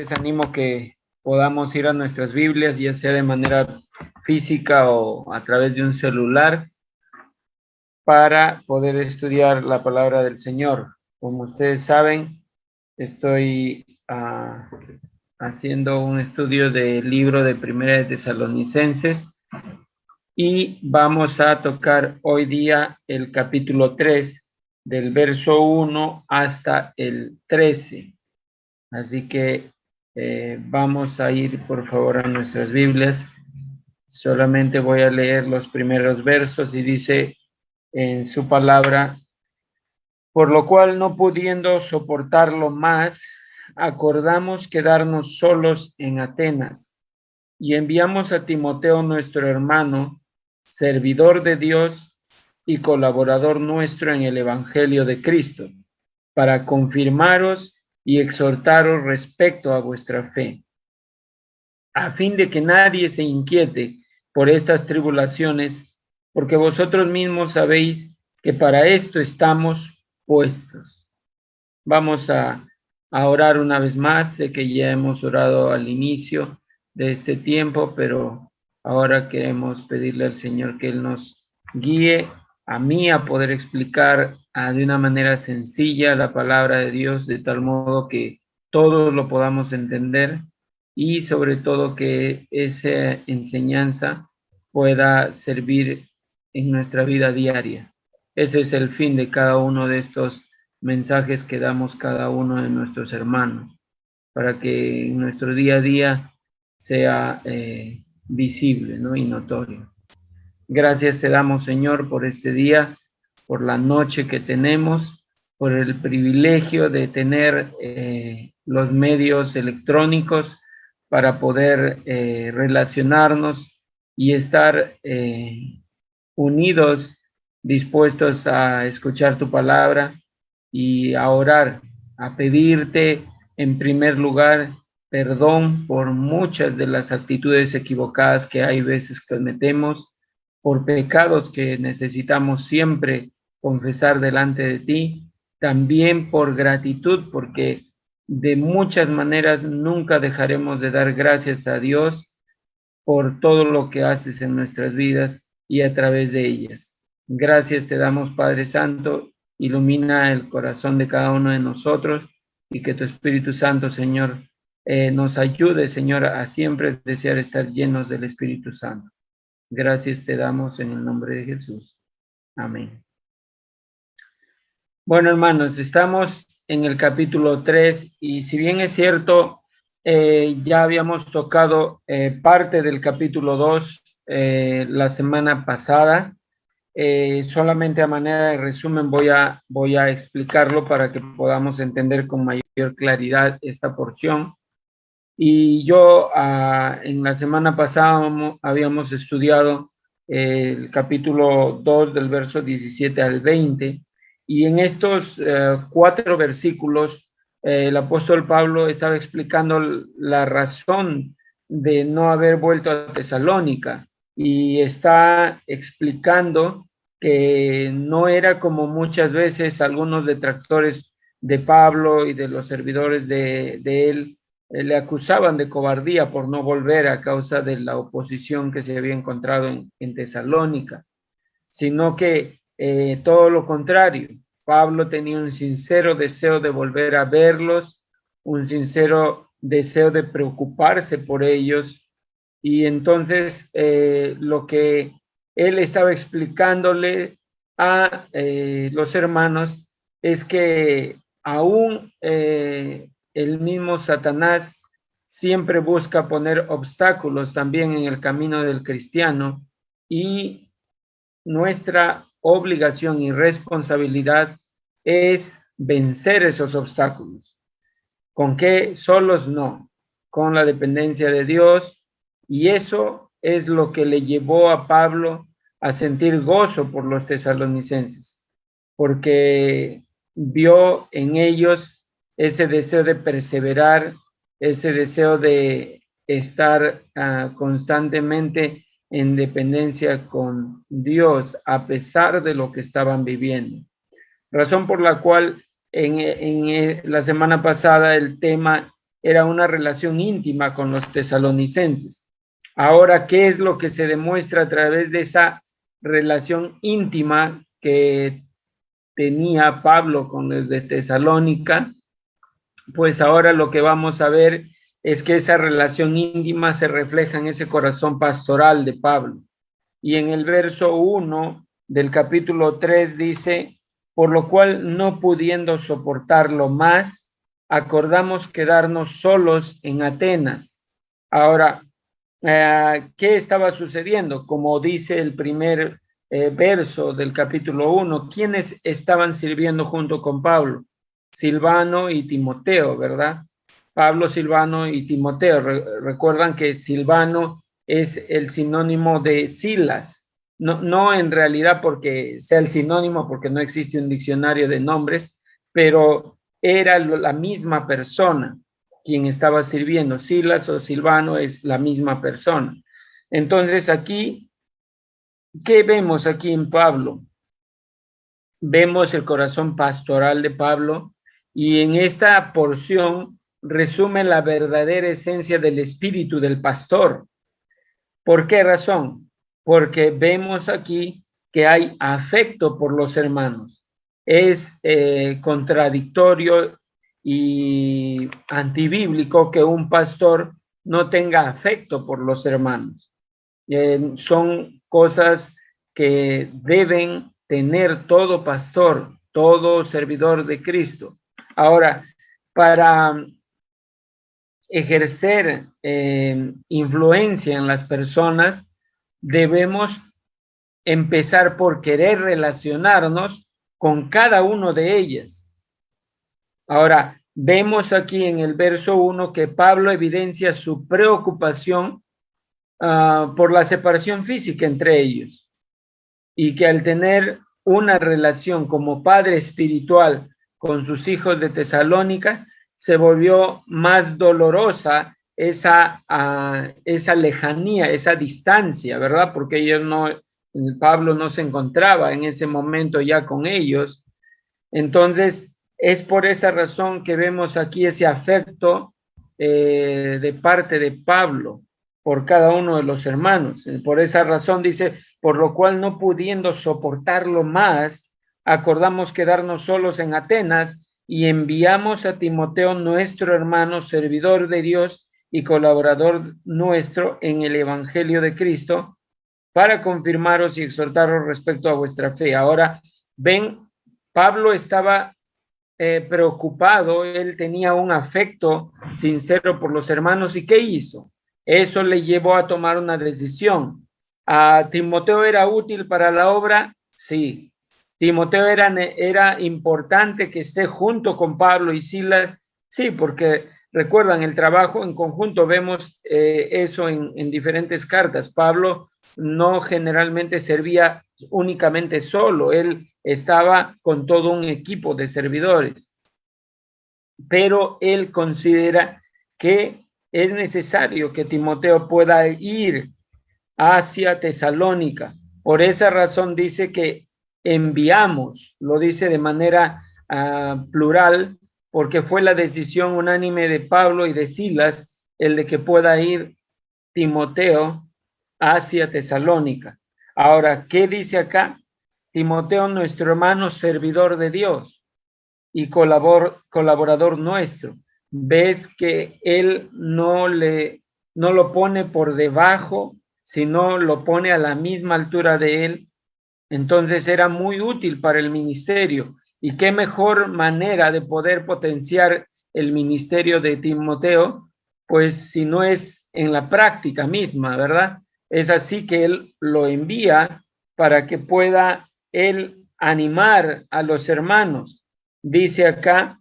les animo que podamos ir a nuestras Biblias, ya sea de manera física o a través de un celular, para poder estudiar la palabra del Señor. Como ustedes saben, estoy haciendo un estudio del libro de Primera de Tesalonicenses y vamos a tocar hoy día el capítulo 3, del verso 1 hasta el 13. Así que vamos a ir por favor a nuestras Biblias. Solamente voy a leer los primeros versos y dice en su palabra: por lo cual, no pudiendo soportarlo más, acordamos quedarnos solos en Atenas y enviamos a Timoteo, nuestro hermano, servidor de Dios y colaborador nuestro en el Evangelio de Cristo, para confirmaros y exhortaros respecto a vuestra fe, a fin de que nadie se inquiete por estas tribulaciones, porque vosotros mismos sabéis que para esto estamos puestos. Vamos a orar una vez más. Sé que ya hemos orado al inicio de este tiempo, pero ahora queremos pedirle al Señor que Él nos guíe a mí a poder explicar de una manera sencilla la palabra de Dios, de tal modo que todos lo podamos entender y sobre todo que esa enseñanza pueda servir en nuestra vida diaria. Ese es el fin de cada uno de estos mensajes que damos cada uno de nuestros hermanos, para que en nuestro día a día sea visible, ¿no? Y notorio. Gracias te damos, Señor, por este día, por la noche que tenemos, por el privilegio de tener los medios electrónicos para poder relacionarnos y estar unidos, dispuestos a escuchar tu palabra y a orar, a pedirte en primer lugar perdón por muchas de las actitudes equivocadas que hay veces que cometemos, por pecados que necesitamos siempre confesar delante de ti, también por gratitud, porque de muchas maneras nunca dejaremos de dar gracias a Dios por todo lo que haces en nuestras vidas y a través de ellas. Gracias te damos, Padre Santo. Ilumina el corazón de cada uno de nosotros y que tu Espíritu Santo, Señor, nos ayude, Señor, a siempre desear estar llenos del Espíritu Santo. Gracias te damos en el nombre de Jesús. Amén. Bueno, hermanos, estamos en el capítulo 3 y si bien es cierto, ya habíamos tocado parte del capítulo 2 la semana pasada. Solamente a manera de resumen voy a explicarlo para que podamos entender con mayor claridad esta porción. Y yo en la semana pasada habíamos estudiado el capítulo 2 del verso 17 al 20, y en estos 4 versículos el apóstol Pablo estaba explicando la razón de no haber vuelto a Tesalónica, y está explicando que no era como muchas veces algunos detractores de Pablo y de los servidores de él le acusaban de cobardía por no volver a causa de la oposición que se había encontrado en Tesalónica, sino que todo lo contrario. Pablo tenía un sincero deseo de volver a verlos, un sincero deseo de preocuparse por ellos, y entonces lo que él estaba explicándole a los hermanos es que aún el mismo Satanás siempre busca poner obstáculos también en el camino del cristiano, y nuestra obligación y responsabilidad es vencer esos obstáculos. ¿Con qué? Solos no, con la dependencia de Dios, y eso es lo que le llevó a Pablo a sentir gozo por los tesalonicenses, porque vio en ellos ese deseo de perseverar, ese deseo de estar constantemente en dependencia con Dios a pesar de lo que estaban viviendo. Razón por la cual en la semana pasada el tema era una relación íntima con los tesalonicenses. Ahora, ¿qué es lo que se demuestra a través de esa relación íntima que tenía Pablo con los de Tesalónica? Pues ahora lo que vamos a ver es que esa relación íntima se refleja en ese corazón pastoral de Pablo. Y en el verso 1 del capítulo 3 dice, por lo cual no pudiendo soportarlo más, acordamos quedarnos solos en Atenas. Ahora, ¿qué estaba sucediendo? Como dice el primer verso del capítulo 1, ¿quiénes estaban sirviendo junto con Pablo? Silvano y Timoteo, ¿verdad? Pablo, Silvano y Timoteo. Recuerdan que Silvano es el sinónimo de Silas. No en realidad porque sea el sinónimo, porque no existe un diccionario de nombres, pero era la misma persona quien estaba sirviendo. Silas o Silvano es la misma persona. Entonces aquí, ¿qué vemos aquí en Pablo? Vemos el corazón pastoral de Pablo y en esta porción resume la verdadera esencia del espíritu del pastor. ¿Por qué razón? Porque vemos aquí que hay afecto por los hermanos. Es contradictorio y antibíblico que un pastor no tenga afecto por los hermanos. Son cosas que deben tener todo pastor, todo servidor de Cristo. Ahora, para ejercer influencia en las personas, debemos empezar por querer relacionarnos con cada uno de ellas. Ahora, vemos aquí en el verso 1 que Pablo evidencia su preocupación por la separación física entre ellos y que al tener una relación como padre espiritual con sus hijos de Tesalónica, se volvió más dolorosa esa lejanía, esa distancia, ¿verdad? Porque Pablo no se encontraba en ese momento ya con ellos. Entonces, es por esa razón que vemos aquí ese afecto de parte de Pablo por cada uno de los hermanos. Por esa razón dice, por lo cual no pudiendo soportarlo más, acordamos quedarnos solos en Atenas y enviamos a Timoteo, nuestro hermano, servidor de Dios y colaborador nuestro en el Evangelio de Cristo, para confirmaros y exhortaros respecto a vuestra fe. Ahora, ven, Pablo estaba preocupado, él tenía un afecto sincero por los hermanos. ¿Y qué hizo? Eso le llevó a tomar una decisión. ¿A Timoteo era útil para la obra? Sí. ¿Timoteo era importante que esté junto con Pablo y Silas? Sí, porque recuerdan el trabajo en conjunto, vemos eso en diferentes cartas. Pablo no generalmente servía únicamente solo, él estaba con todo un equipo de servidores, pero él considera que es necesario que Timoteo pueda ir hacia Tesalónica. Por esa razón dice que enviamos, lo dice de manera plural, porque fue la decisión unánime de Pablo y de Silas el de que pueda ir Timoteo hacia Tesalónica. Ahora, ¿qué dice acá? Timoteo, nuestro hermano, servidor de Dios y colaborador nuestro. Ves que él no lo pone por debajo, sino lo pone a la misma altura de él. Entonces era muy útil para el ministerio. Y qué mejor manera de poder potenciar el ministerio de Timoteo, pues si no es en la práctica misma, ¿verdad? Es así que él lo envía para que pueda él animar a los hermanos. Dice acá,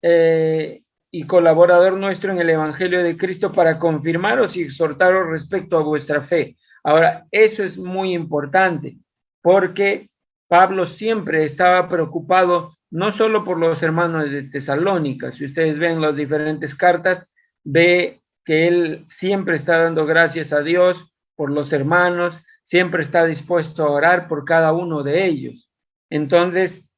y colaborador nuestro en el Evangelio de Cristo para confirmaros y exhortaros respecto a vuestra fe. Ahora, eso es muy importante porque Pablo siempre estaba preocupado no solo por los hermanos de Tesalónica. Si ustedes ven las diferentes cartas, ve que él siempre está dando gracias a Dios por los hermanos, siempre está dispuesto a orar por cada uno de ellos. Entonces,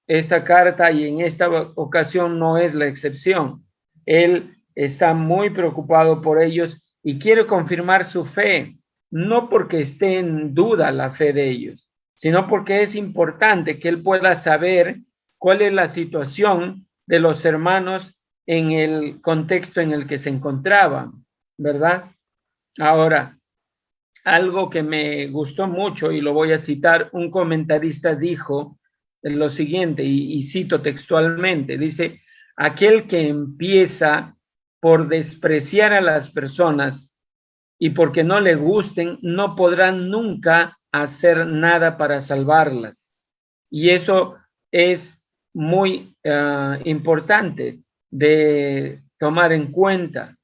esta carta y en esta ocasión no es la excepción. Él está muy preocupado por ellos y quiere confirmar su fe, no porque esté en duda la fe de ellos, sino porque es importante que él pueda saber cuál es la situación de los hermanos en el contexto en el que se encontraban, ¿verdad? Ahora, algo que me gustó mucho y lo voy a citar, un comentarista dijo lo siguiente, y cito textualmente, dice, aquel que empieza por despreciar a las personas y porque no le gusten, no podrán nunca hacer nada para salvarlas. Y eso es muy importante de tomar en cuenta.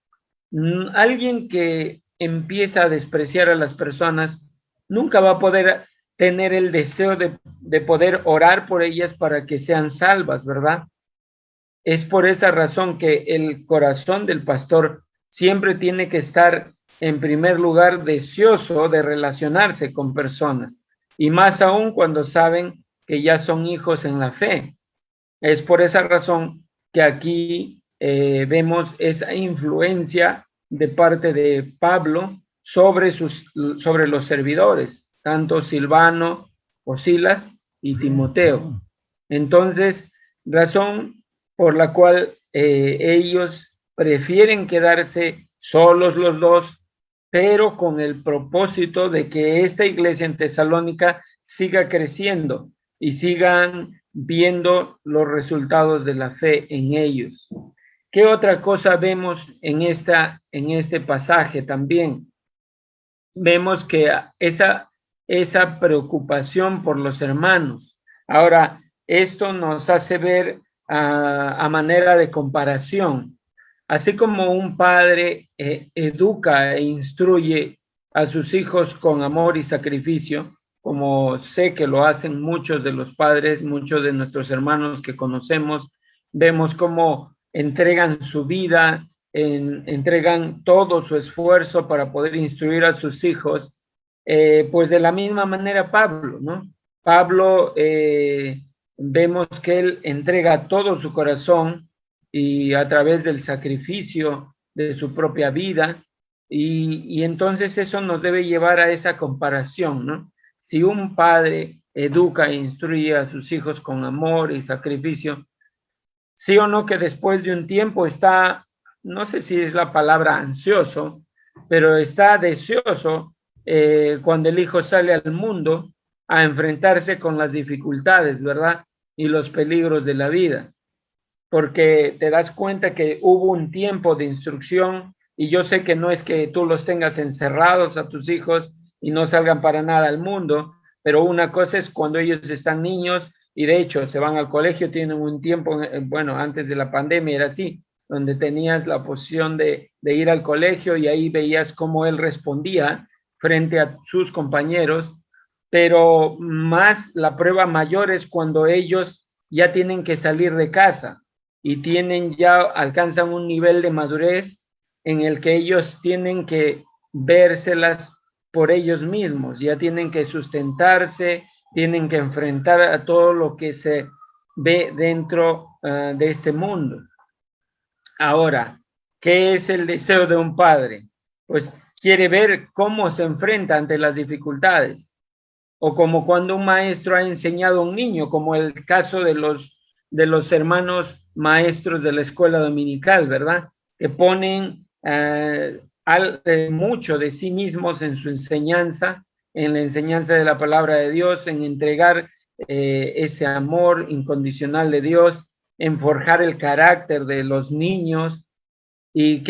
Alguien que empieza a despreciar a las personas nunca va a poder tener el deseo de poder orar por ellas para que sean salvas, ¿verdad? Es por esa razón que el corazón del pastor siempre tiene que estar en primer lugar deseoso de relacionarse con personas, y más aún cuando saben que ya son hijos en la fe. Es por esa razón que aquí vemos esa influencia de parte de Pablo sobre los servidores, tanto Silvano o Silas y Timoteo. Entonces, razón por la cual ellos prefieren quedarse solos los dos, pero con el propósito de que esta iglesia en Tesalónica siga creciendo y sigan viendo los resultados de la fe en ellos. ¿Qué otra cosa vemos en este pasaje también? Vemos que esa preocupación por los hermanos. Ahora, esto nos hace ver a manera de comparación. Así como un padre educa e instruye a sus hijos con amor y sacrificio, como sé que lo hacen muchos de los padres, muchos de nuestros hermanos que conocemos, vemos cómo entregan su vida, entregan todo su esfuerzo para poder instruir a sus hijos, pues de la misma manera Pablo, ¿no? Pablo, vemos que él entrega todo su corazón y a través del sacrificio de su propia vida, y entonces eso nos debe llevar a esa comparación, ¿no? Si un padre educa e instruye a sus hijos con amor y sacrificio, sí o no que después de un tiempo está, no sé si es la palabra ansioso, pero está deseoso cuando el hijo sale al mundo a enfrentarse con las dificultades, ¿verdad? Y los peligros de la vida, porque te das cuenta que hubo un tiempo de instrucción, y yo sé que no es que tú los tengas encerrados a tus hijos y no salgan para nada al mundo, pero una cosa es cuando ellos están niños y de hecho se van al colegio, tienen un tiempo, bueno, antes de la pandemia era así, donde tenías la opción de ir al colegio y ahí veías cómo él respondía frente a sus compañeros, pero más la prueba mayor es cuando ellos ya tienen que salir de casa y alcanzan un nivel de madurez en el que ellos tienen que vérselas por ellos mismos, ya tienen que sustentarse, tienen que enfrentar a todo lo que se ve dentro de este mundo. Ahora, ¿qué es el deseo de un padre? Pues quiere ver cómo se enfrenta ante las dificultades, o como cuando un maestro ha enseñado a un niño, como el caso de los hermanos maestros de la escuela dominical, ¿verdad? Que ponen mucho de sí mismos en su enseñanza, en la enseñanza de la palabra de Dios, en entregar ese amor incondicional de Dios, en forjar el carácter de los niños. ¿Y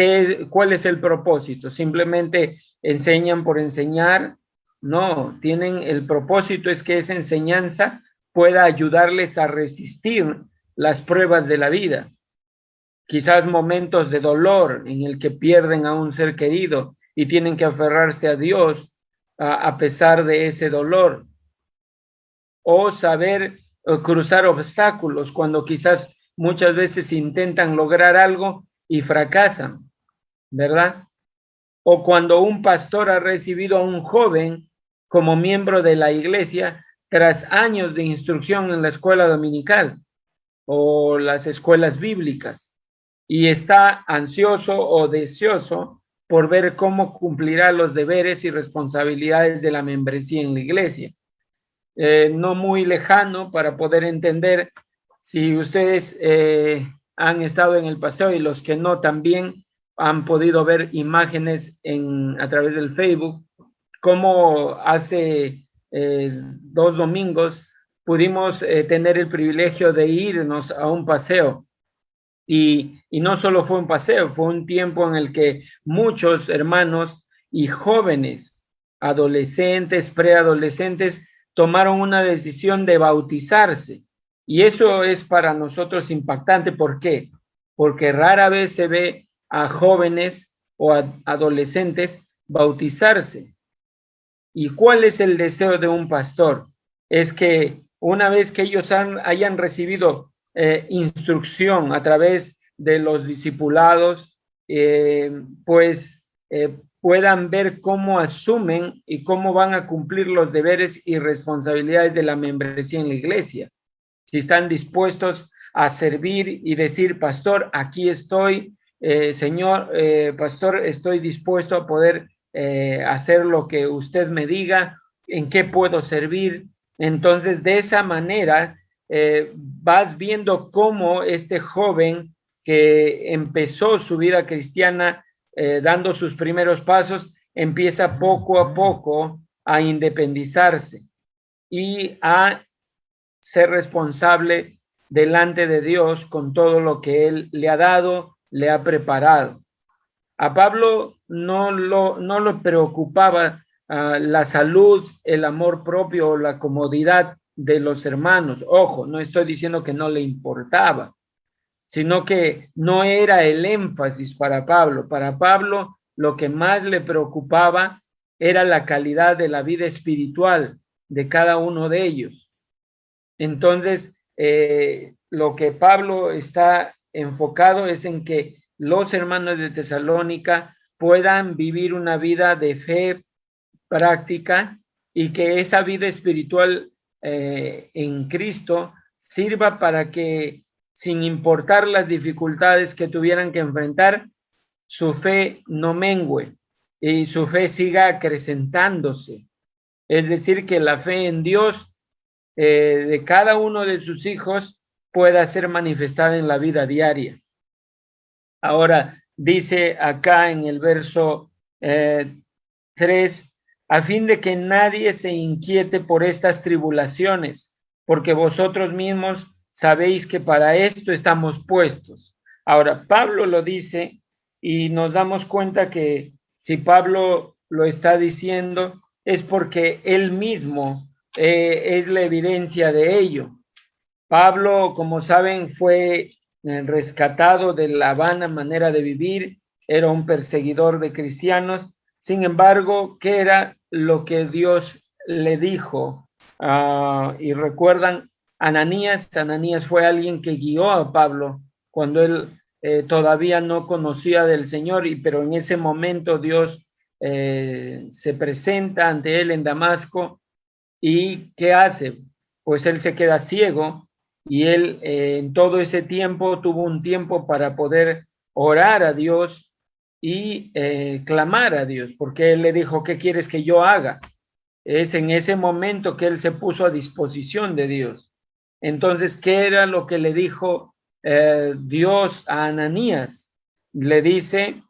cuál es el propósito? Simplemente enseñan por enseñar. No, tienen el propósito es que esa enseñanza pueda ayudarles a resistir las pruebas de la vida. Quizás momentos de dolor en el que pierden a un ser querido y tienen que aferrarse a Dios a pesar de ese dolor. O saber cruzar obstáculos cuando quizás muchas veces intentan lograr algo y fracasan, ¿verdad? O cuando un pastor ha recibido a un joven como miembro de la iglesia tras años de instrucción en la escuela dominical o las escuelas bíblicas, y está ansioso o deseoso por ver cómo cumplirá los deberes y responsabilidades de la membresía en la iglesia. No muy lejano para poder entender, si ustedes han estado en el paseo y los que no también han podido ver imágenes a través del Facebook, como hace 2 domingos pudimos tener el privilegio de irnos a un paseo. Y no solo fue un paseo, fue un tiempo en el que muchos hermanos y jóvenes, adolescentes, preadolescentes, tomaron una decisión de bautizarse. Y eso es para nosotros impactante. ¿Por qué? Porque rara vez se ve a jóvenes o a adolescentes bautizarse. ¿Y cuál es el deseo de un pastor? Es que una vez que ellos hayan recibido instrucción a través de los discipulados, puedan ver cómo asumen y cómo van a cumplir los deberes y responsabilidades de la membresía en la iglesia. Si están dispuestos a servir y decir, pastor, aquí estoy, señor, pastor, estoy dispuesto a poder hacer lo que usted me diga, en qué puedo servir. Entonces, de esa manera, vas viendo cómo este joven que empezó su vida cristiana dando sus primeros pasos, empieza poco a poco a independizarse y a ser responsable delante de Dios con todo lo que Él le ha dado, le ha preparado. A Pablo no lo preocupaba la salud, el amor propio o la comodidad de los hermanos. Ojo, no estoy diciendo que no le importaba, sino que no era el énfasis para Pablo. Para Pablo lo que más le preocupaba era la calidad de la vida espiritual de cada uno de ellos. Entonces, lo que Pablo está enfocado es en que los hermanos de Tesalónica puedan vivir una vida de fe práctica y que esa vida espiritual en Cristo sirva para que, sin importar las dificultades que tuvieran que enfrentar, su fe no mengue y su fe siga acrecentándose. Es decir, que la fe en Dios de cada uno de sus hijos pueda ser manifestada en la vida diaria. Ahora, dice acá en el verso 3, a fin de que nadie se inquiete por estas tribulaciones, porque vosotros mismos sabéis que para esto estamos puestos. Ahora, Pablo lo dice y nos damos cuenta que si Pablo lo está diciendo es porque él mismo es la evidencia de ello. Pablo, como saben, fue rescatado de la vana manera de vivir, era un perseguidor de cristianos. Sin embargo, ¿qué era lo que Dios le dijo? Y recuerdan, Ananías fue alguien que guió a Pablo cuando él todavía no conocía del Señor, pero en ese momento Dios se presenta ante él en Damasco. ¿Y qué hace? Pues él se queda ciego y él en todo ese tiempo tuvo un tiempo para poder orar a Dios y clamar a Dios, porque él le dijo, ¿qué quieres que yo haga? Es en ese momento que él se puso a disposición de Dios. Entonces, ¿qué era lo que le dijo Dios a Ananías? Le dice,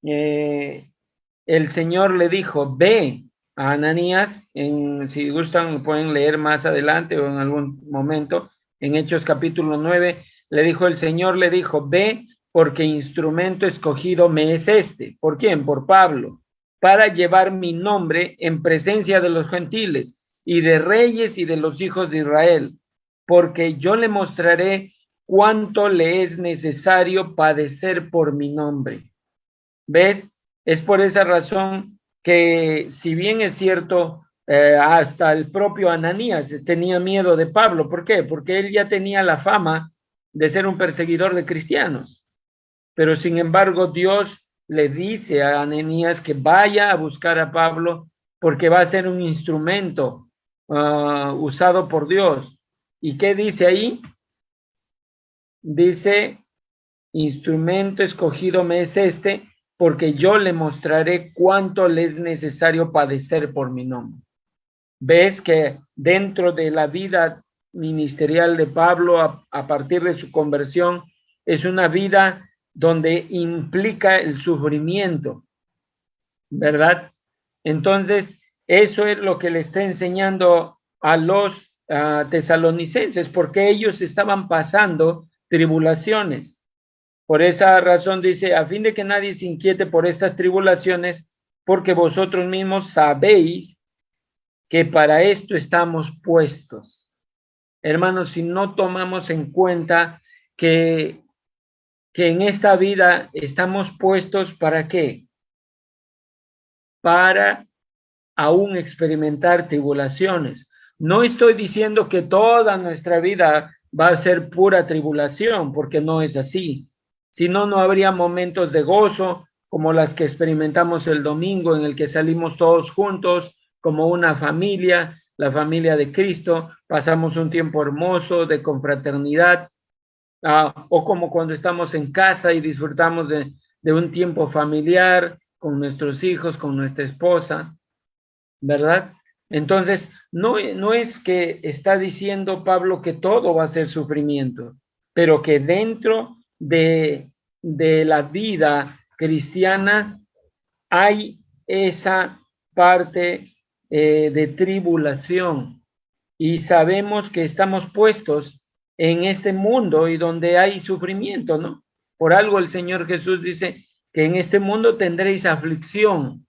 el Señor le dijo, ve a Ananías, si gustan pueden leer más adelante o en algún momento, en Hechos capítulo 9, el Señor le dijo, ve porque instrumento escogido me es este. ¿Por quién? Por Pablo, para llevar mi nombre en presencia de los gentiles y de reyes y de los hijos de Israel, porque yo le mostraré cuánto le es necesario padecer por mi nombre. ¿Ves? Es por esa razón que, si bien es cierto, hasta el propio Ananías tenía miedo de Pablo. ¿Por qué? Porque él ya tenía la fama de ser un perseguidor de cristianos. Pero sin embargo, Dios le dice a Ananías que vaya a buscar a Pablo porque va a ser un instrumento usado por Dios. ¿Y qué dice ahí? Dice instrumento escogido me es este, porque yo le mostraré cuánto le es necesario padecer por mi nombre. Ves que dentro de la vida ministerial de Pablo, a partir de su conversión, es una vida donde implica el sufrimiento, ¿verdad? Entonces, eso es lo que le está enseñando a los tesalonicenses, porque ellos estaban pasando tribulaciones. Por esa razón dice, a fin de que nadie se inquiete por estas tribulaciones, porque vosotros mismos sabéis que para esto estamos puestos. Hermanos, si no tomamos en cuenta que en esta vida estamos puestos, ¿para qué? Para aún experimentar tribulaciones. No estoy diciendo que toda nuestra vida va a ser pura tribulación, porque no es así. Si no, no habría momentos de gozo como las que experimentamos el domingo, en el que salimos todos juntos como una familia, la familia de Cristo, pasamos un tiempo hermoso de confraternidad, o como cuando estamos en casa y disfrutamos de un tiempo familiar con nuestros hijos, con nuestra esposa, ¿verdad? Entonces, no es que está diciendo Pablo que todo va a ser sufrimiento, pero que dentro de la vida cristiana hay esa parte de tribulación, y sabemos que estamos puestos en este mundo y donde hay sufrimiento, ¿no? Por algo el Señor Jesús dice que en este mundo tendréis aflicción,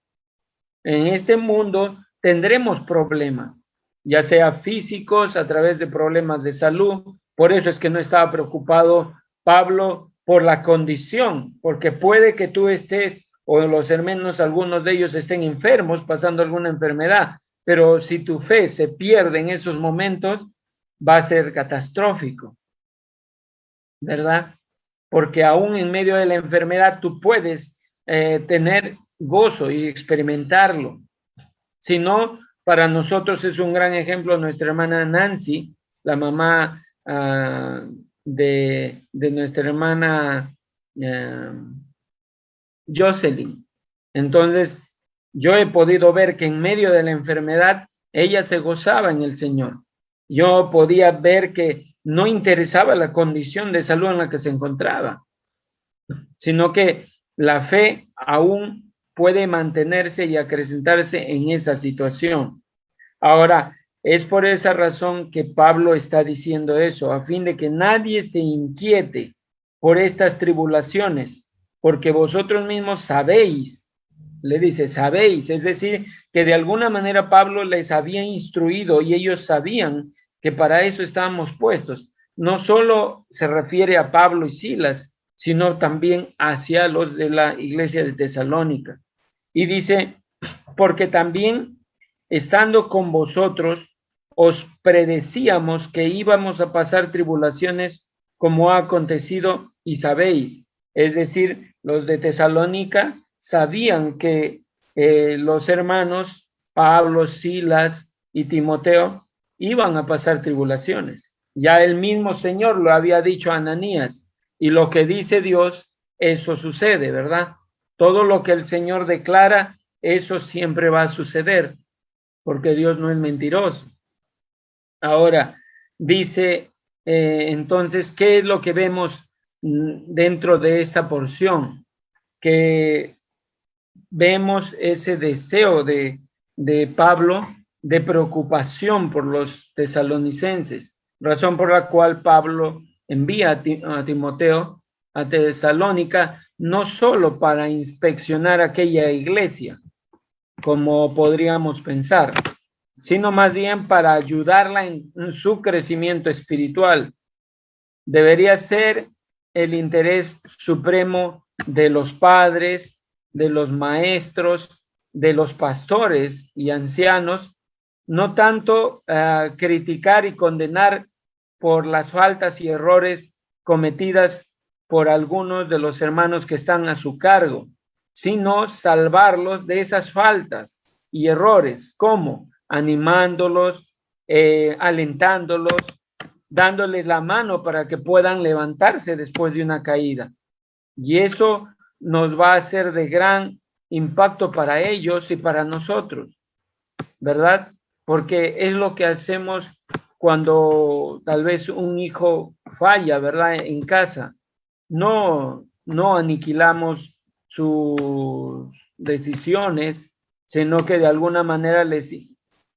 en este mundo tendremos problemas, ya sea físicos, a través de problemas de salud. Por eso es que no estaba preocupado Pablo por la condición, porque puede que tú estés, o los hermanos, algunos de ellos estén enfermos, pasando alguna enfermedad, pero si tu fe se pierde en esos momentos, va a ser catastrófico, ¿verdad? Porque aún en medio de la enfermedad tú puedes tener gozo y experimentarlo. Si no, para nosotros es un gran ejemplo nuestra hermana Nancy, la mamá de nuestra hermana Jocelyn. Entonces, yo he podido ver que en medio de la enfermedad, ella se gozaba en el Señor. Yo podía ver que no interesaba la condición de salud en la que se encontraba, sino que la fe aún puede mantenerse y acrecentarse en esa situación. Ahora, es por esa razón que Pablo está diciendo eso, a fin de que nadie se inquiete por estas tribulaciones, porque vosotros mismos sabéis, le dice, sabéis, es decir, que de alguna manera Pablo les había instruido y ellos sabían que para eso estábamos puestos. No solo se refiere a Pablo y Silas, sino también hacia los de la iglesia de Tesalónica. Y dice, porque también estando con vosotros, os predecíamos que íbamos a pasar tribulaciones como ha acontecido y sabéis. Es decir, los de Tesalónica sabían que los hermanos Pablo, Silas y Timoteo iban a pasar tribulaciones. Ya el mismo Señor lo había dicho a Ananías, y lo que dice Dios, eso sucede, ¿verdad? Todo lo que el Señor declara, eso siempre va a suceder, porque Dios no es mentiroso. Ahora, dice, entonces, ¿qué es lo que vemos dentro de esta porción? Que vemos ese deseo de Pablo de preocupación por los tesalonicenses, razón por la cual Pablo envía a Timoteo a Tesalónica, no solo para inspeccionar aquella iglesia, como podríamos pensar, sino más bien para ayudarla en su crecimiento espiritual. Debería ser el interés supremo de los padres, de los maestros, de los pastores y ancianos, no tanto criticar y condenar por las faltas y errores cometidas por algunos de los hermanos que están a su cargo, sino salvarlos de esas faltas y errores. ¿Cómo? Animándolos, alentándolos, dándoles la mano para que puedan levantarse después de una caída. Y eso nos va a hacer de gran impacto para ellos y para nosotros, ¿verdad? Porque es lo que hacemos cuando tal vez un hijo falla, ¿verdad? En casa. No aniquilamos sus decisiones, sino que de alguna manera les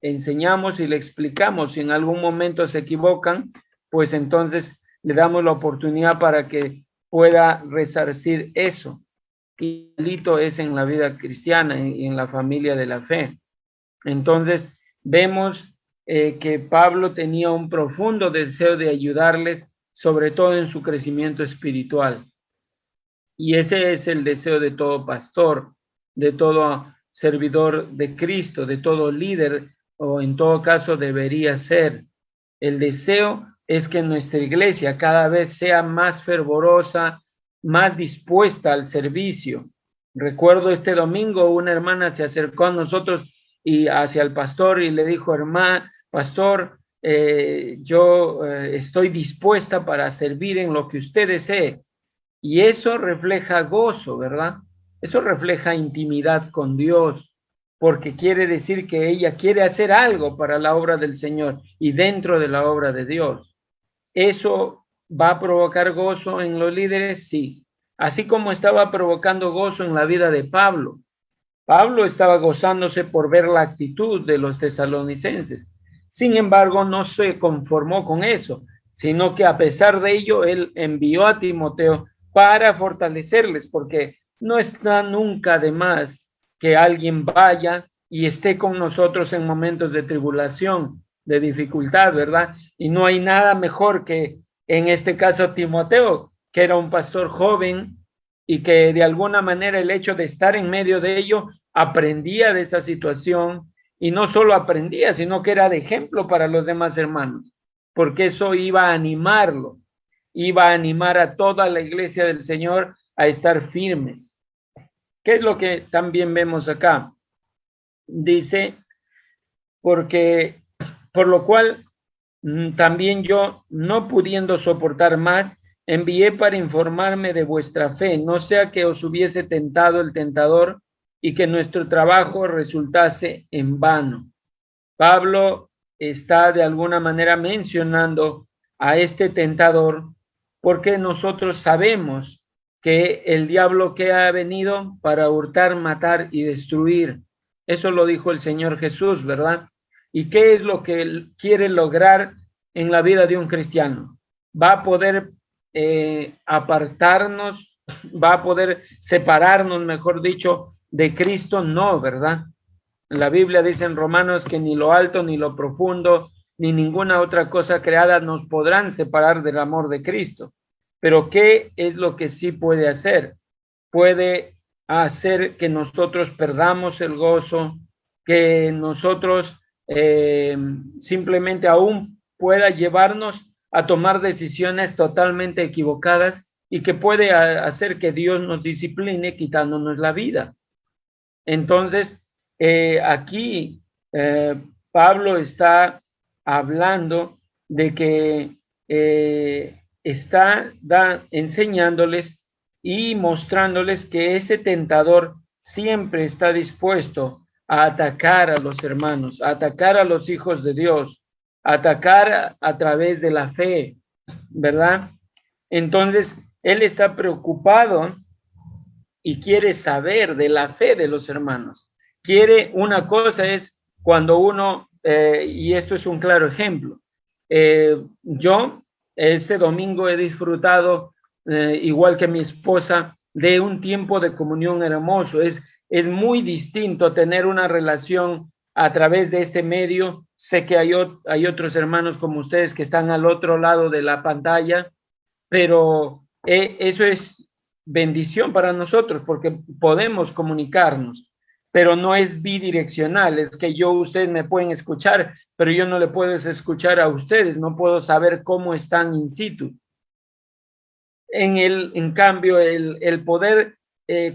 enseñamos y le explicamos. Si en algún momento se equivocan, pues entonces le damos la oportunidad para que pueda resarcir eso. Y delito es en la vida cristiana y en la familia de la fe. Entonces, vemos que Pablo tenía un profundo deseo de ayudarles, sobre todo en su crecimiento espiritual. Y ese es el deseo de todo pastor, de todo servidor de Cristo, de todo líder, o en todo caso debería ser. El deseo es que nuestra iglesia cada vez sea más fervorosa, más dispuesta al servicio. Recuerdo este domingo una hermana se acercó a nosotros y hacia el pastor y le dijo, hermano, pastor, yo estoy dispuesta para servir en lo que usted desee. Y eso refleja gozo, ¿verdad? Eso refleja intimidad con Dios, porque quiere decir que ella quiere hacer algo para la obra del Señor y dentro de la obra de Dios. ¿Eso va a provocar gozo en los líderes? Sí. Así como estaba provocando gozo en la vida de Pablo. Pablo estaba gozándose por ver la actitud de los tesalonicenses. Sin embargo, no se conformó con eso, sino que a pesar de ello, él envió a Timoteo para fortalecerles, porque no está nunca de más que alguien vaya y esté con nosotros en momentos de tribulación, de dificultad, ¿verdad? Y no hay nada mejor que, en este caso, Timoteo, que era un pastor joven y que de alguna manera el hecho de estar en medio de ello aprendía de esa situación, y no solo aprendía, sino que era de ejemplo para los demás hermanos, porque eso iba a animarlo, iba a animar a toda la iglesia del Señor a estar firmes. ¿Qué es lo que también vemos acá? Dice, porque por lo cual también yo, no pudiendo soportar más, envié para informarme de vuestra fe, no sea que os hubiese tentado el tentador y que nuestro trabajo resultase en vano. Pablo está de alguna manera mencionando a este tentador porque nosotros sabemos que el diablo que ha venido para hurtar, matar y destruir. Eso lo dijo el Señor Jesús, ¿verdad? ¿Y qué es lo que él quiere lograr en la vida de un cristiano? Va a poder apartarnos, va a poder separarnos, mejor dicho, de Cristo, no, ¿verdad? La Biblia dice en Romanos que ni lo alto, ni lo profundo, ni ninguna otra cosa creada nos podrán separar del amor de Cristo. Pero ¿qué es lo que sí puede hacer? Puede hacer que nosotros perdamos el gozo, que nosotros simplemente aún pueda llevarnos a tomar decisiones totalmente equivocadas y que puede hacer que Dios nos discipline quitándonos la vida. Entonces, aquí Pablo está hablando de que está enseñándoles y mostrándoles que ese tentador siempre está dispuesto a atacar a los hermanos, a atacar a los hijos de Dios, a atacar a través de la fe, ¿verdad? Entonces, él está preocupado y quiere saber de la fe de los hermanos. Una cosa es cuando uno, y esto es un claro ejemplo, yo este domingo he disfrutado, igual que mi esposa, de un tiempo de comunión hermoso. Es muy distinto tener una relación a través de este medio. Sé que hay otros hermanos como ustedes que están al otro lado de la pantalla, pero eso es bendición para nosotros porque podemos comunicarnos, pero no es bidireccional. Es que ustedes me pueden escuchar, pero yo no le puedo escuchar a ustedes, no puedo saber cómo están in situ. En cambio, el poder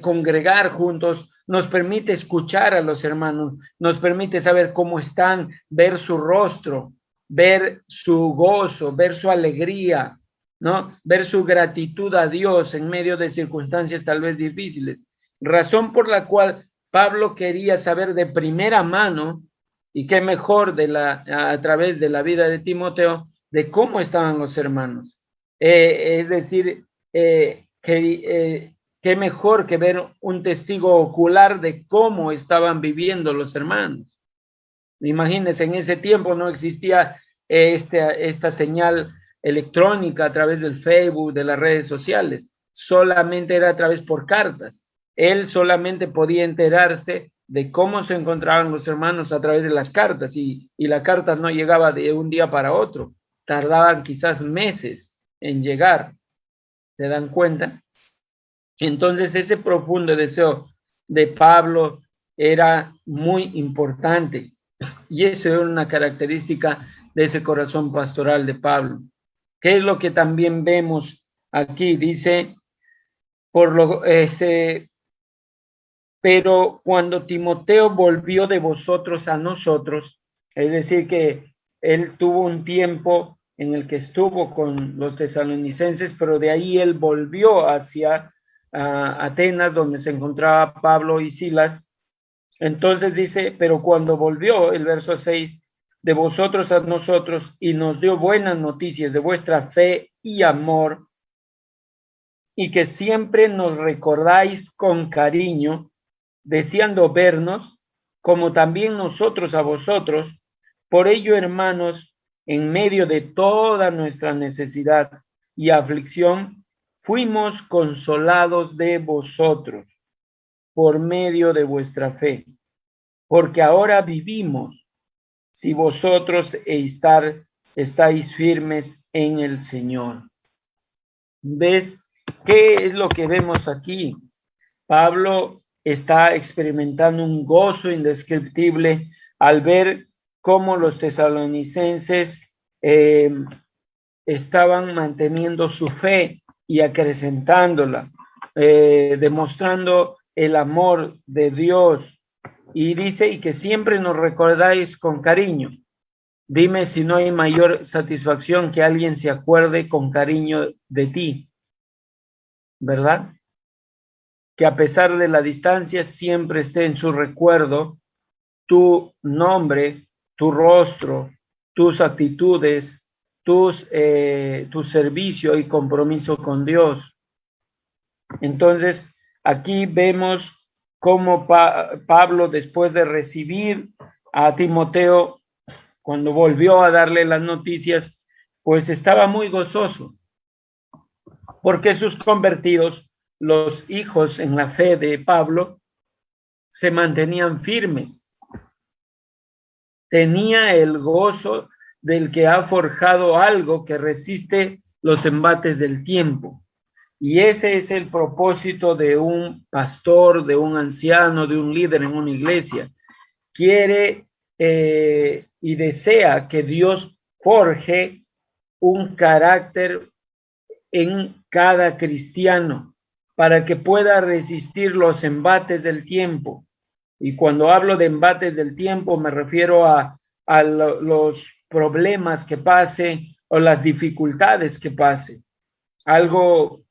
congregar juntos nos permite escuchar a los hermanos, nos permite saber cómo están, ver su rostro, ver su gozo, ver su alegría, ¿no? Ver su gratitud a Dios en medio de circunstancias tal vez difíciles. Razón por la cual Pablo quería saber de primera mano, y qué mejor a través de la vida de Timoteo, de cómo estaban los hermanos. Es decir, qué mejor que ver un testigo ocular de cómo estaban viviendo los hermanos. Imagínense, en ese tiempo no existía esta señal electrónica a través del Facebook, de las redes sociales, solamente era a través por cartas. Él solamente podía enterarse de cómo se encontraban los hermanos a través de las cartas y la carta no llegaba de un día para otro, tardaban quizás meses en llegar, ¿se dan cuenta? Entonces ese profundo deseo de Pablo era muy importante y eso era una característica de ese corazón pastoral de Pablo. ¿Qué es lo que también vemos aquí? Dice, pero cuando Timoteo volvió de vosotros a nosotros, es decir, que él tuvo un tiempo en el que estuvo con los tesalonicenses, pero de ahí él volvió hacia Atenas, donde se encontraba Pablo y Silas. Entonces dice, pero cuando volvió, el verso 6, de vosotros a nosotros y nos dio buenas noticias de vuestra fe y amor, y que siempre nos recordáis con cariño, deseando vernos, como también nosotros a vosotros. Por ello, hermanos, en medio de toda nuestra necesidad y aflicción, fuimos consolados de vosotros por medio de vuestra fe, porque ahora vivimos si vosotros estáis firmes en el Señor. ¿Ves qué es lo que vemos aquí? Pablo está experimentando un gozo indescriptible al ver cómo los tesalonicenses estaban manteniendo su fe y acrecentándola, demostrando el amor de Dios. Y dice, y que siempre nos recordáis con cariño. Dime si no hay mayor satisfacción que alguien se acuerde con cariño de ti, ¿verdad? Que a pesar de la distancia siempre esté en su recuerdo tu nombre, tu rostro, tus actitudes, tu servicio y compromiso con Dios. Entonces, aquí vemos cómo Pablo, después de recibir a Timoteo, cuando volvió a darle las noticias, pues estaba muy gozoso, porque sus convertidos, los hijos en la fe de Pablo, se mantenían firmes. Tenía el gozo del que ha forjado algo que resiste los embates del tiempo. Y ese es el propósito de un pastor, de un anciano, de un líder en una iglesia. Quiere y desea que Dios forje un carácter en cada cristiano para que pueda resistir los embates del tiempo. Y cuando hablo de embates del tiempo me refiero a los problemas que pase o las dificultades que pase. Algo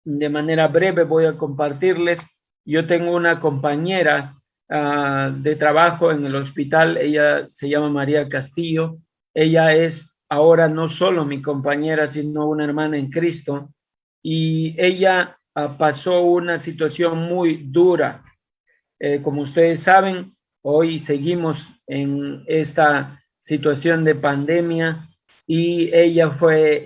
de manera breve voy a compartirles. Yo tengo una compañera de trabajo en el hospital, ella se llama María Castillo. Ella es ahora no solo mi compañera, sino una hermana en Cristo. Y ella pasó una situación muy dura. Como ustedes saben, hoy seguimos en esta situación de pandemia y ella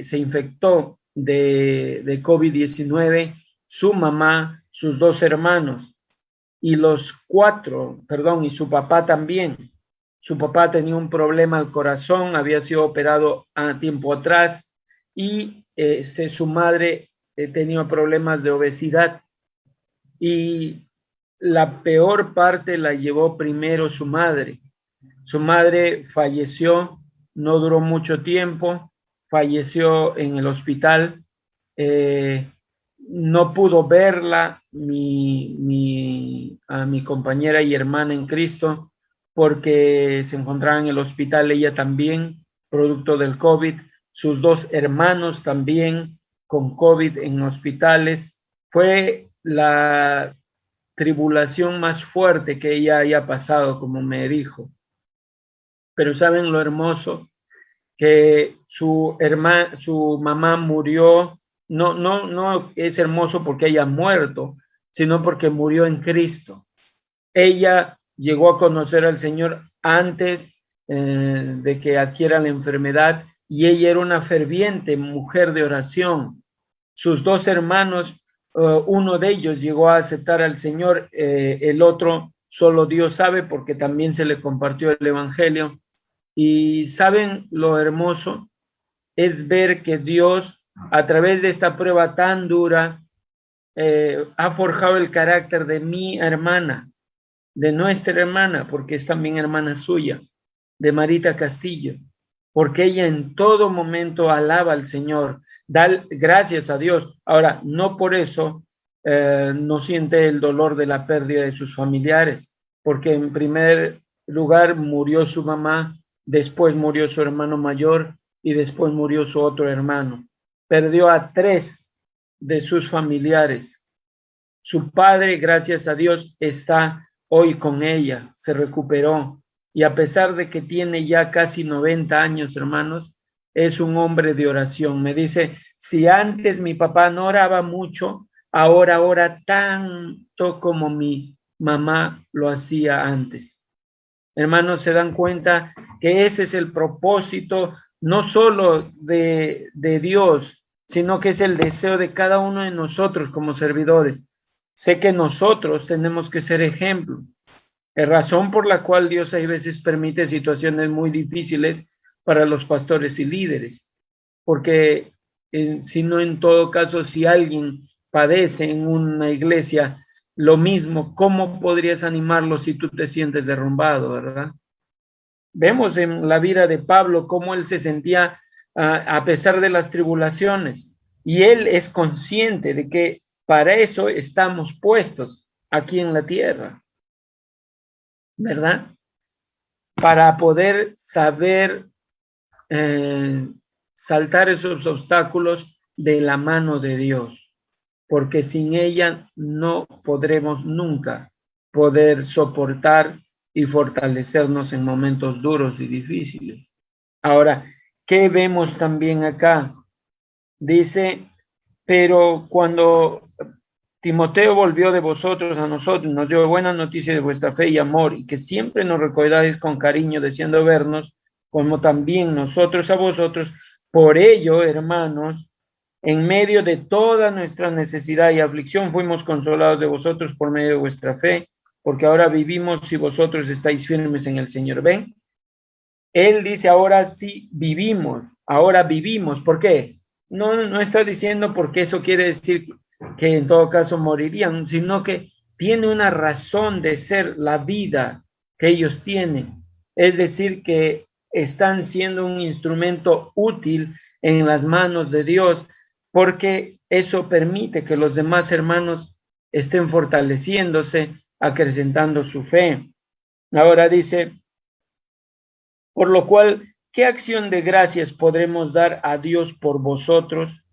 se infectó de COVID-19, su mamá, sus dos hermanos y y su papá también. Su papá tenía un problema al corazón, había sido operado a tiempo atrás y su madre tenía problemas de obesidad y la peor parte la llevó primero su madre. Su madre falleció, no duró mucho tiempo, falleció en el hospital. No pudo verla a mi compañera y hermana en Cristo porque se encontraba en el hospital ella también, producto del COVID. sus dos hermanos también con COVID en hospitales. Fue la tribulación más fuerte que ella haya pasado, como me dijo. Pero ¿saben lo hermoso? Que su mamá murió, no es hermoso porque haya muerto, sino porque murió en Cristo. Ella llegó a conocer al Señor antes de que adquiera la enfermedad y ella era una ferviente mujer de oración. Sus dos hermanos, uno de ellos llegó a aceptar al Señor, el otro solo Dios sabe porque también se le compartió el Evangelio. Y saben lo hermoso es ver que Dios a través de esta prueba tan dura ha forjado el carácter de mi hermana, de nuestra hermana, porque es también hermana suya, de Marita Castillo, porque ella en todo momento alaba al Señor, da gracias a Dios. Ahora, no por eso no siente el dolor de la pérdida de sus familiares, porque en primer lugar murió su mamá, después murió su hermano mayor y después murió su otro hermano. Perdió a 3 de sus familiares. Su padre, gracias a Dios, está hoy con ella, se recuperó. Y a pesar de que tiene ya casi 90 años, hermanos, es un hombre de oración. Me dice, si antes mi papá no oraba mucho, ahora ora tanto como mi mamá lo hacía antes. Hermanos, se dan cuenta que ese es el propósito no solo de Dios, sino que es el deseo de cada uno de nosotros como servidores. Sé que nosotros tenemos que ser ejemplo. Es razón por la cual Dios hay veces permite situaciones muy difíciles para los pastores y líderes, porque si no, en todo caso, si alguien padece en una iglesia lo mismo, ¿cómo podrías animarlo si tú te sientes derrumbado, verdad? Vemos en la vida de Pablo cómo él se sentía a pesar de las tribulaciones, y él es consciente de que para eso estamos puestos aquí en la tierra, ¿verdad? Para poder saber saltar esos obstáculos de la mano de Dios, porque sin ella no podremos nunca poder soportar y fortalecernos en momentos duros y difíciles. Ahora, ¿qué vemos también acá? Dice, pero cuando Timoteo volvió de vosotros a nosotros, nos dio buena noticia de vuestra fe y amor, y que siempre nos recordáis con cariño, deseando vernos, como también nosotros a vosotros. Por ello, hermanos, en medio de toda nuestra necesidad y aflicción, fuimos consolados de vosotros por medio de vuestra fe, porque ahora vivimos si vosotros estáis firmes en el Señor. ¿Ven? Él dice, ahora sí vivimos, ahora vivimos. ¿Por qué? No está diciendo porque eso quiere decir que en todo caso morirían, sino que tiene una razón de ser la vida que ellos tienen. Es decir, que están siendo un instrumento útil en las manos de Dios, porque eso permite que los demás hermanos estén fortaleciéndose, acrecentando su fe. Ahora dice, por lo cual, ¿qué acción de gracias podremos dar a Dios por vosotros,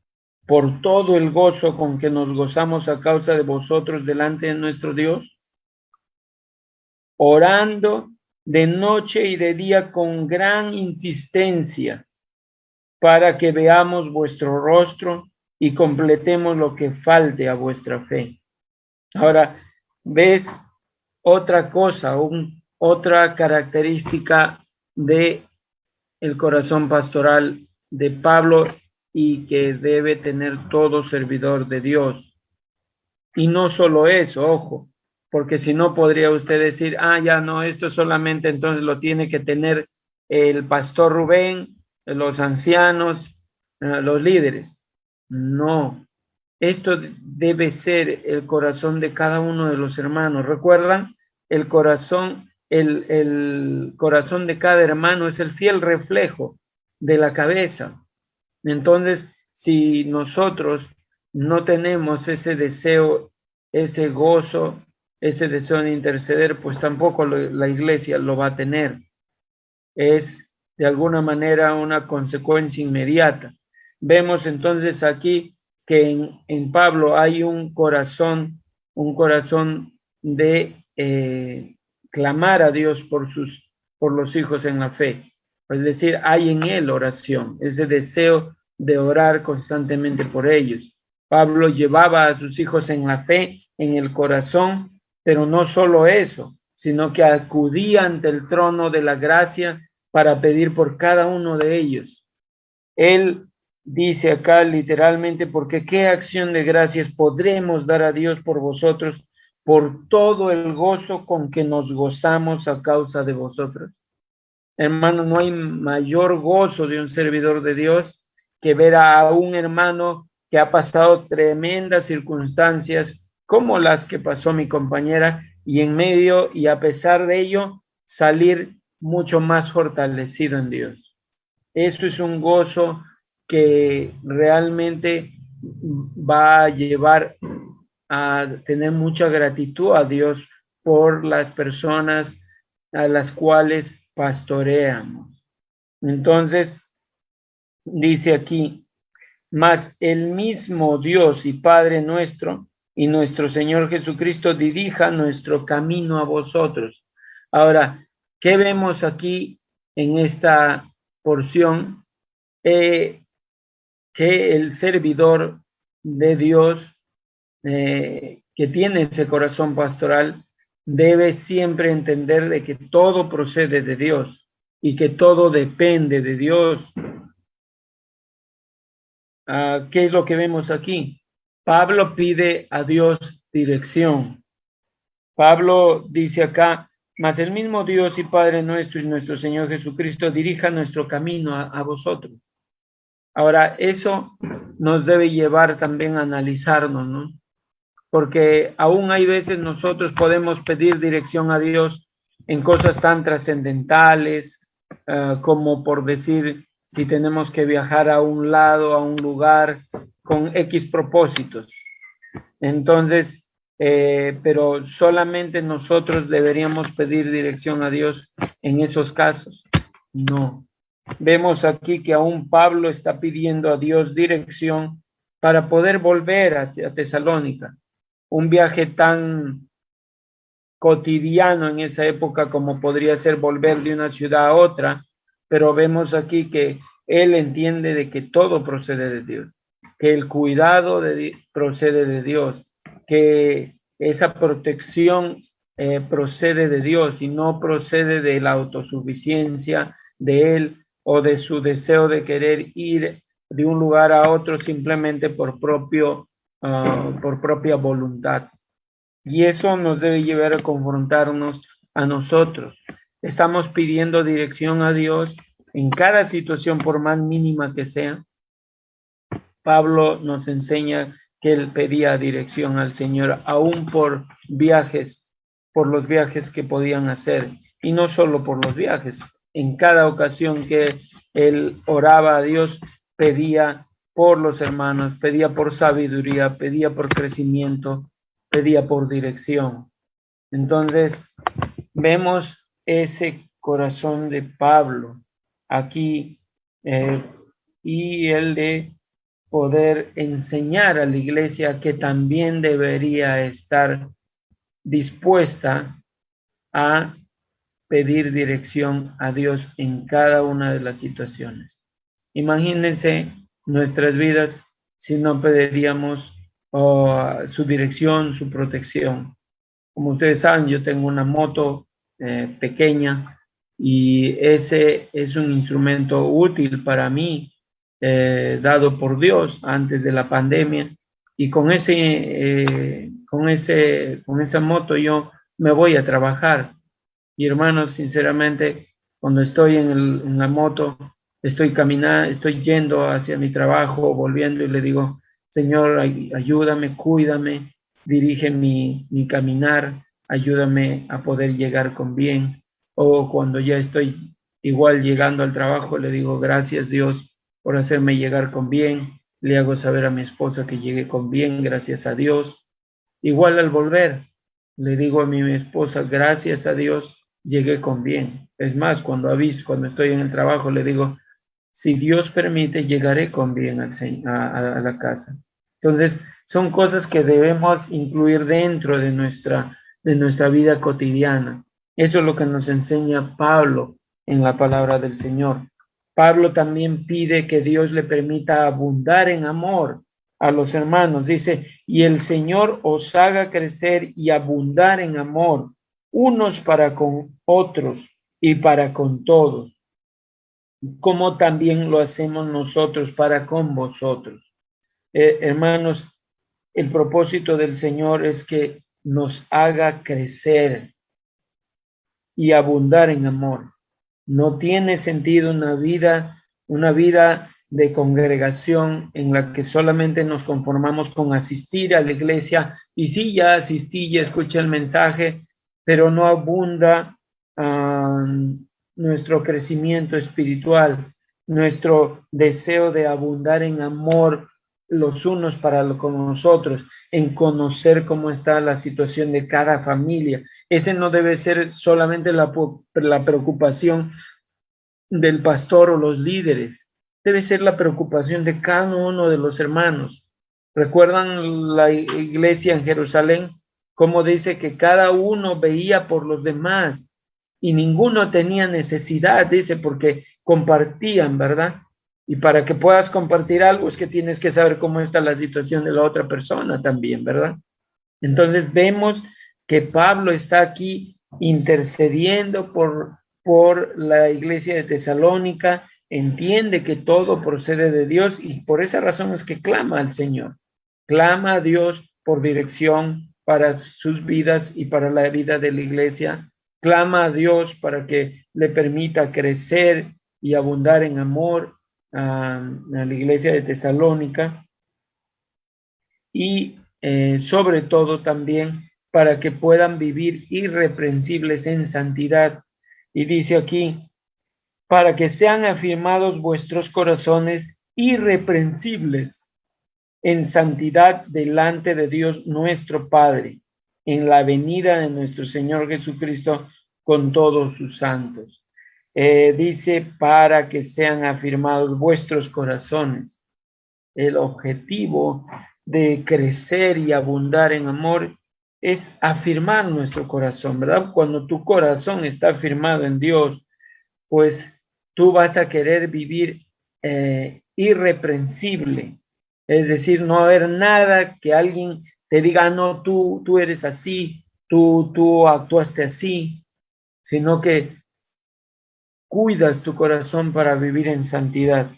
por todo el gozo con que nos gozamos a causa de vosotros delante de nuestro Dios? Orando de noche y de día con gran insistencia, para que veamos vuestro rostro y completemos lo que falte a vuestra fe. Ahora, ¿ves otra cosa, otra característica de el corazón pastoral de Pablo y que debe tener todo servidor de Dios? Y no solo eso, ojo, porque si no podría usted decir, ya no, esto solamente entonces lo tiene que tener el pastor Rubén, los ancianos, los líderes. No, esto debe ser el corazón de cada uno de los hermanos. ¿Recuerdan? El corazón de cada hermano es el fiel reflejo de la cabeza. Entonces, si nosotros no tenemos ese deseo, ese gozo, ese deseo de interceder, pues tampoco la iglesia lo va a tener. Es de alguna manera una consecuencia inmediata. Vemos entonces aquí que en Pablo hay un corazón de clamar a Dios por los hijos en la fe. Es decir, hay en él oración, ese deseo de orar constantemente por ellos. Pablo llevaba a sus hijos en la fe, en el corazón, pero no solo eso, sino que acudía ante el trono de la gracia para pedir por cada uno de ellos. Él dice acá literalmente, porque qué acción de gracias podremos dar a Dios por vosotros, por todo el gozo con que nos gozamos a causa de vosotros. Hermano, no hay mayor gozo de un servidor de Dios que ver a un hermano que ha pasado tremendas circunstancias como las que pasó mi compañera y en medio y a pesar de ello salir mucho más fortalecido en Dios. Esto es un gozo que realmente va a llevar a tener mucha gratitud a Dios por las personas a las cuales pastoreamos. Entonces, dice aquí, mas el mismo Dios y Padre nuestro y nuestro Señor Jesucristo dirija nuestro camino a vosotros. Ahora, ¿qué vemos aquí en esta porción? Que el servidor de Dios que tiene ese corazón pastoral debe siempre entender de que todo procede de Dios y que todo depende de Dios. ¿Qué es lo que vemos aquí? Pablo pide a Dios dirección. Pablo dice acá, mas el mismo Dios y Padre nuestro y nuestro Señor Jesucristo dirija nuestro camino a vosotros. Ahora, eso nos debe llevar también a analizarnos, ¿no? Porque aún hay veces nosotros podemos pedir dirección a Dios en cosas tan trascendentales, como por decir, si tenemos que viajar a un lado, a un lugar, con X propósitos. Entonces, pero solamente nosotros deberíamos pedir dirección a Dios en esos casos. No. Vemos aquí que aún Pablo está pidiendo a Dios dirección para poder volver a Tesalónica. Un viaje tan cotidiano en esa época como podría ser volver de una ciudad a otra, pero vemos aquí que él entiende de que todo procede de Dios, que el cuidado procede de Dios, que esa protección procede de Dios y no procede de la autosuficiencia de él o de su deseo de querer ir de un lugar a otro simplemente por propia voluntad. Y eso nos debe llevar a confrontarnos a nosotros. Estamos pidiendo dirección a Dios en cada situación, por más mínima que sea. Pablo nos enseña que él pedía dirección al Señor, aún por viajes, por los viajes que podían hacer. Y no solo por los viajes. En cada ocasión que él oraba a Dios, pedía por los hermanos, pedía por sabiduría, pedía por crecimiento, pedía por dirección. Entonces, vemos ese corazón de Pablo aquí y el de poder enseñar a la iglesia que también debería estar dispuesta a pedir dirección a Dios en cada una de las situaciones. Imagínense nuestras vidas si no pediríamos su dirección, su protección. Como ustedes saben, yo tengo una moto pequeña y ese es un instrumento útil para mí, dado por Dios antes de la pandemia. Y con esa moto yo me voy a trabajar. Y hermanos, sinceramente, cuando estoy en la moto, estoy caminando, estoy yendo hacia mi trabajo, volviendo y le digo, Señor, ayúdame, cuídame, dirige mi caminar, ayúdame a poder llegar con bien. O cuando ya estoy igual llegando al trabajo, le digo, gracias Dios por hacerme llegar con bien. Le hago saber a mi esposa que llegue con bien, gracias a Dios. Igual al volver, le digo a mi esposa, gracias a Dios llegué con bien. Es más, cuando aviso, cuando estoy en el trabajo, le digo, si Dios permite, llegaré con bien a la casa. Entonces, son cosas que debemos incluir dentro de nuestra vida cotidiana. Eso es lo que nos enseña Pablo en la palabra del Señor. Pablo también pide que Dios le permita abundar en amor a los hermanos. Dice, y el Señor os haga crecer y abundar en amor, unos para con otros y para con todos, como también lo hacemos nosotros para con vosotros. Hermanos, el propósito del Señor es que nos haga crecer y abundar en amor. No tiene sentido una vida de congregación en la que solamente nos conformamos con asistir a la iglesia y sí, ya asistí, ya escuché el mensaje, pero no abunda nuestro crecimiento espiritual, nuestro deseo de abundar en amor los unos para con nosotros, en conocer cómo está la situación de cada familia. Ese no debe ser solamente la preocupación del pastor o los líderes, debe ser la preocupación de cada uno de los hermanos. ¿Recuerdan la iglesia en Jerusalén? Como dice que cada uno veía por los demás y ninguno tenía necesidad, dice, porque compartían, ¿verdad? Y para que puedas compartir algo es que tienes que saber cómo está la situación de la otra persona también, ¿verdad? Entonces vemos que Pablo está aquí intercediendo por la iglesia de Tesalónica, entiende que todo procede de Dios y por esa razón es que clama al Señor, clama a Dios por dirección para sus vidas y para la vida de la iglesia, clama a Dios para que le permita crecer y abundar en amor a la iglesia de Tesalónica y sobre todo también para que puedan vivir irreprensibles en santidad. Y dice aquí, para que sean afirmados vuestros corazones irreprensibles en santidad delante de Dios nuestro Padre, en la venida de nuestro Señor Jesucristo con todos sus santos. Dice, para que sean afirmados vuestros corazones. El objetivo de crecer y abundar en amor es afirmar nuestro corazón, ¿verdad? Cuando tu corazón está afirmado en Dios, pues tú vas a querer vivir irreprensible, es decir, no haber nada que alguien te diga, no, tú eres así, tú actuaste así, sino que cuidas tu corazón para vivir en santidad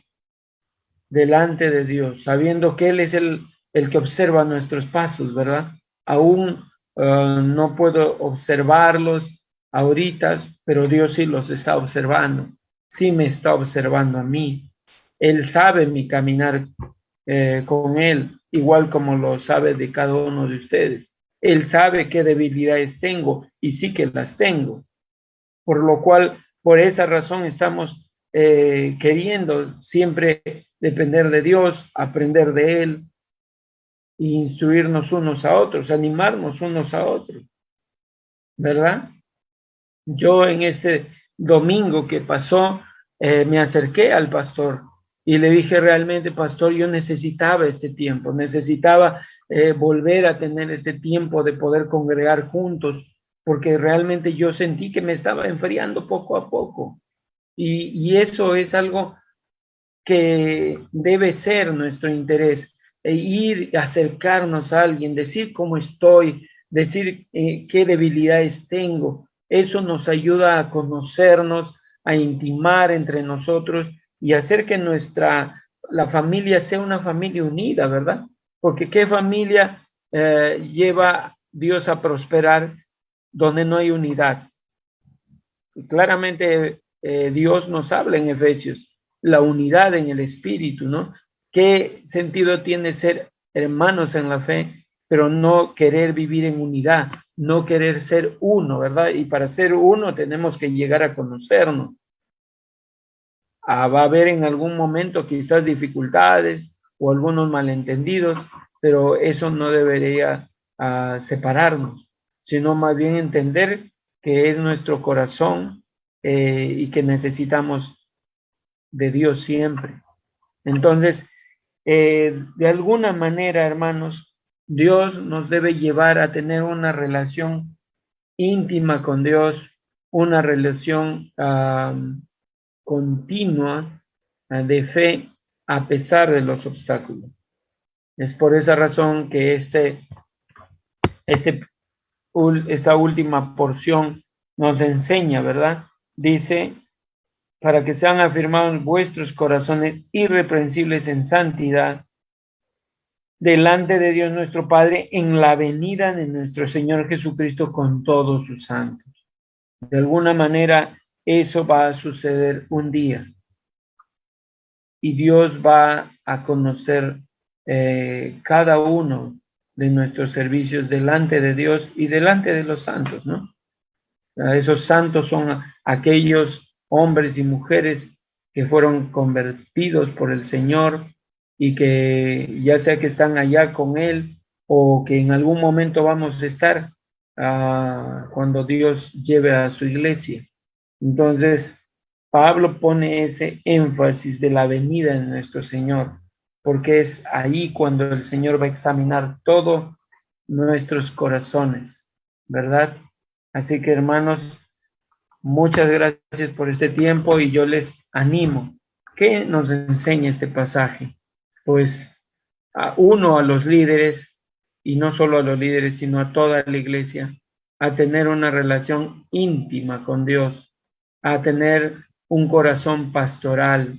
delante de Dios, sabiendo que Él es el que observa nuestros pasos, ¿verdad? Aún no puedo observarlos ahorita, pero Dios sí los está observando, sí me está observando a mí. Él sabe mi caminar con Él, igual como lo sabe de cada uno de ustedes. Él sabe qué debilidades tengo y sí que las tengo, por lo cual, por esa razón estamos queriendo siempre depender de Dios, aprender de Él e instruirnos unos a otros, animarnos unos a otros, ¿verdad? Yo en este domingo que pasó, me acerqué al pastor y le dije realmente, pastor, yo necesitaba este tiempo, necesitaba volver a tener este tiempo de poder congregar juntos, porque realmente yo sentí que me estaba enfriando poco a poco. Y eso es algo que debe ser nuestro interés, ir, acercarnos a alguien, decir cómo estoy, decir qué debilidades tengo. Eso nos ayuda a conocernos, a intimar entre nosotros y hacer que la familia sea una familia unida, ¿verdad? Porque qué familia lleva Dios a prosperar donde no hay unidad. Y claramente Dios nos habla en Efesios, la unidad en el espíritu, ¿no? ¿Qué sentido tiene ser hermanos en la fe, pero no querer vivir en unidad, no querer ser uno, ¿verdad? Y para ser uno tenemos que llegar a conocernos. Va a haber en algún momento quizás dificultades o algunos malentendidos, pero eso no debería separarnos, sino más bien entender que es nuestro corazón y que necesitamos de Dios siempre. Entonces, de alguna manera, hermanos, Dios nos debe llevar a tener una relación íntima con Dios, una relación continua de fe a pesar de los obstáculos. Es por esa razón que esta última porción nos enseña, ¿verdad? Dice, para que sean afirmados vuestros corazones irreprensibles en santidad, delante de Dios nuestro Padre, en la venida de nuestro Señor Jesucristo con todos sus santos. De alguna manera, eso va a suceder un día. Y Dios va a conocer cada uno de nuestros servicios delante de Dios y delante de los santos, ¿no? Esos santos son aquellos hombres y mujeres que fueron convertidos por el Señor y que ya sea que están allá con Él o que en algún momento vamos a estar cuando Dios lleve a su iglesia. Entonces, Pablo pone ese énfasis de la venida de nuestro Señor, porque es ahí cuando el Señor va a examinar todos nuestros corazones, ¿verdad? Así que, hermanos, muchas gracias por este tiempo y yo les animo. ¿Qué nos enseña este pasaje? Pues a los líderes, y no solo a los líderes, sino a toda la iglesia, a tener una relación íntima con Dios, a tener un corazón pastoral.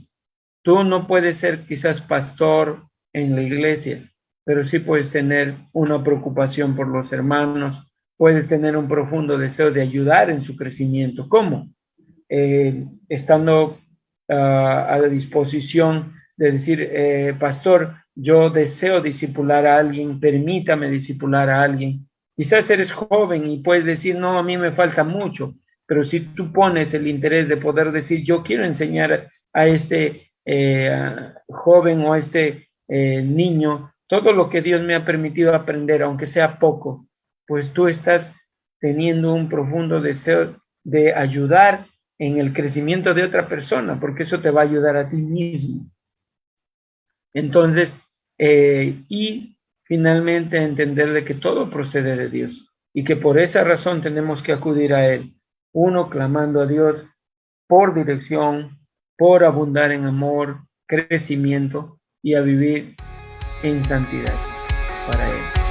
Tú no puedes ser quizás pastor en la iglesia, pero sí puedes tener una preocupación por los hermanos, puedes tener un profundo deseo de ayudar en su crecimiento. ¿Cómo? Estando a la disposición de decir, pastor, yo deseo discipular a alguien, permítame discipular a alguien. Quizás eres joven y puedes decir, no, a mí me falta mucho, pero si tú pones el interés de poder decir, yo quiero enseñar a este joven o a este niño todo lo que Dios me ha permitido aprender, aunque sea poco, pues tú estás teniendo un profundo deseo de ayudar en el crecimiento de otra persona, porque eso te va a ayudar a ti mismo. Entonces, y finalmente entender de que todo procede de Dios y que por esa razón tenemos que acudir a Él. Uno, clamando a Dios por dirección, por abundar en amor, crecimiento y a vivir en santidad para Él.